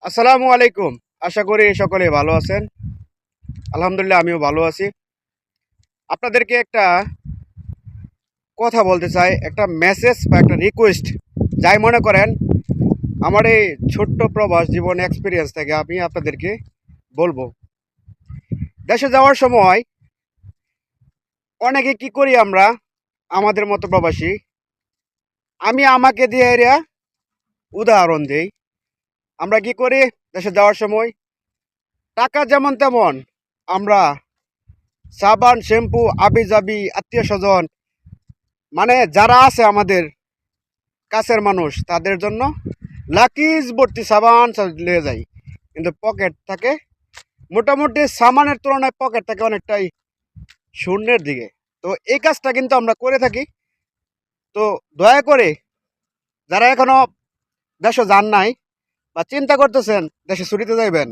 আসসালামু আলাইকুম। আশা করি সকলে ভালো আছেন। আলহামদুলিল্লাহ আমিও ভালো আছি। আপনাদেরকে একটা কথা বলতে চাই, একটা মেসেজ বা একটা রিকোয়েস্ট, যাই মনে করেন। আমার এই ছোট্ট প্রবাস জীবন এক্সপিরিয়েন্স থেকে আমি আপনাদেরকে বলবো, দেশে যাওয়ার সময় অনেকে কি করি আমরা, আমাদের মতো প্রবাসী, আমি আমাকে দিয়ে এরিয়া উদাহরণ দিই। আমরা কি করি দেশে যাওয়ার সময়, টাকা যেমন তেমন আমরা সাবান শ্যাম্পু আবি যাবি আত্মীয় স্বজন, মানে যারা আছে আমাদের কাছের মানুষ, তাদের জন্য লাকিজ ভর্তি সাবান নিয়ে যাই, কিন্তু পকেট থাকে মোটামুটি সামানের তুলনায় পকেট থাকে অনেকটাই শূন্যের দিকে। তো এই কাজটা কিন্তু আমরা করে থাকি। তো দয়া করে যারা এখনো দেশে যান নাই বা চিন্তা করতেছেন দেশে ছুটিতে যাইবেন,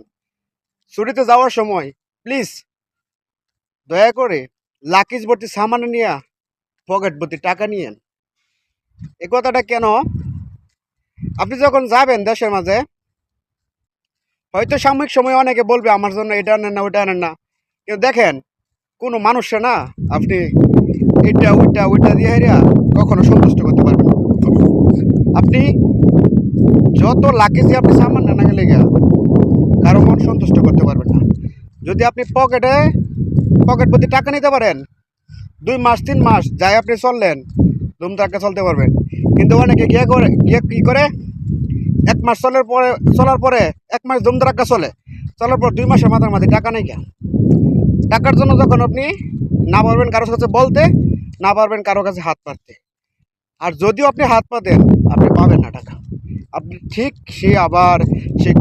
ছুটিতে যাওয়ার সময় প্লিজ দয়া করে লাকিজ ভর্তি সামান নিয়ে পকেট ভর্তি টাকা নিয়েন। এই কথাটা কেন, আপনি যখন যাবেন দেশের মাঝে, হয়তো সাময়িক সময় অনেকে বলবে আমার জন্য এটা আনেন না ওইটা আনেন না, কিন্তু দেখেন কোনো মানুষে না আপনি এটা ওইটা ওইটা দিয়ে হেরিয়া কখনো সন্তুষ্ট করতে পারবেন না। আপনি যত লাকি দিয়ে আপনি সামান না গেলে গিয়া কারো মন সন্তুষ্ট করতে পারবেন না। যদি আপনি পকেট প্রতি টাকা নিতে পারেন, 2 মাস 3 মাস যাই আপনি চললেন, ধুমধাক্কা চলতে পারবেন। কিন্তু অনেকে গিয়ে কি করে, 1 মাস চলার পরে 1 মাস ধুমধাক্কা চলার পর 2 মাসের মাঝে টাকা নেই কেন। টাকার জন্য যখন আপনি না পারবেন কারোর কাছে বলতে, না পারবেন কারো কাছে হাত পাততে, আর যদিও আপনি হাত পাতেন আপনি পাবেন না টাকা। আপনি ঠিক সে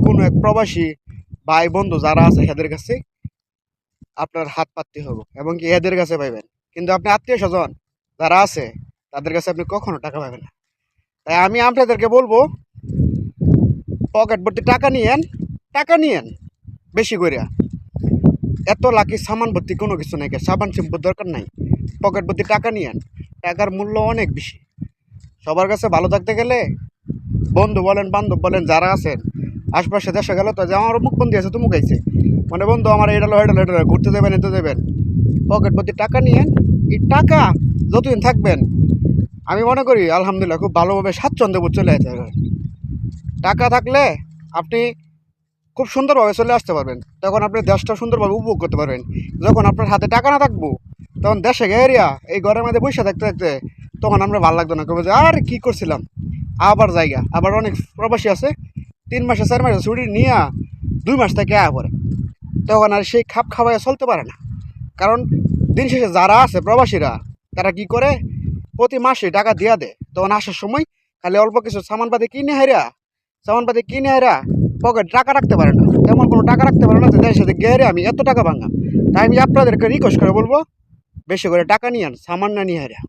কোনো এক প্রবাসী ভাই বন্ধু যারা আছে এদের কাছে আপনার হাত পাততে হবে এবং কি এদের কাছে পাইবেন, কিন্তু আপনি আত্মীয় স্বজন যারা আছে তাদের কাছে আপনি কখনো টাকা পাবেন না। তাই আমি আপনাদেরকে বলবো, পকেট ভর্তি টাকা নিয়েন বেশি করে। এত লাকি সামান ভর্তি কোনো কিছু নাই, সাবান শ্যাম্পুর দরকার নাই। পকেট ভর্তি টাকা নিয়েন, টাকার মূল্য অনেক বেশি। সবার কাছে ভালো থাকতে গেলে বন্ধু বলেন বান্ধব বলেন যারা আছেন আশপাশে দেশে গেল তো যে আমার মুখ বন্ধু আছে তো মুখ আইছে, মানে বন্ধু আমার এটা ঘুরতে দেবেন এতে দেবেন, পকেট ভর্তি টাকা নিয়েন। এই টাকা যতদিন থাকবেন আমি মনে করি আলহামদুলিল্লাহ খুব ভালোভাবে স্বাচ্ছন্দ্য বোধ চলে আসতে পারবেন। টাকা থাকলে আপনি খুব সুন্দরভাবে চলে আসতে পারবেন, তখন আপনি দেশটা সুন্দরভাবে উপভোগ করতে পারবেন। যখন আপনার হাতে টাকা না থাকবো তখন দেশে গেরিয়া এই ঘরের মধ্যে বসে থাকতে থাকতে তখন আমরা ভালো লাগতো না, কবে যে আর কি করছিলাম। আবার অনেক প্রবাসী আছে 3 মাসে 4 মাসে ছুটি নিয়ে 2 মাস থেকে পরে, তখন আর সেই খাপ খাওয়াইয়া চলতে পারে না। কারণ দিন শেষে যারা আছে প্রবাসীরা, তারা কি করে প্রতি মাসে টাকা দিয়া দেয়, তখন আসার সময় খালি অল্প কিছু সামানপাতি কিনে হেরা পকেট টাকা রাখতে পারে না, তেমন কোনো টাকা রাখতে পারে না যে দেশের সাথে গেরে আমি এত টাকা ভাঙাম। তাই আমি আপনাদেরকে রিকোয়েস্ট করে বলবো, বেশি করে টাকা নিয়েন, সামান না নিয়ে হেরা।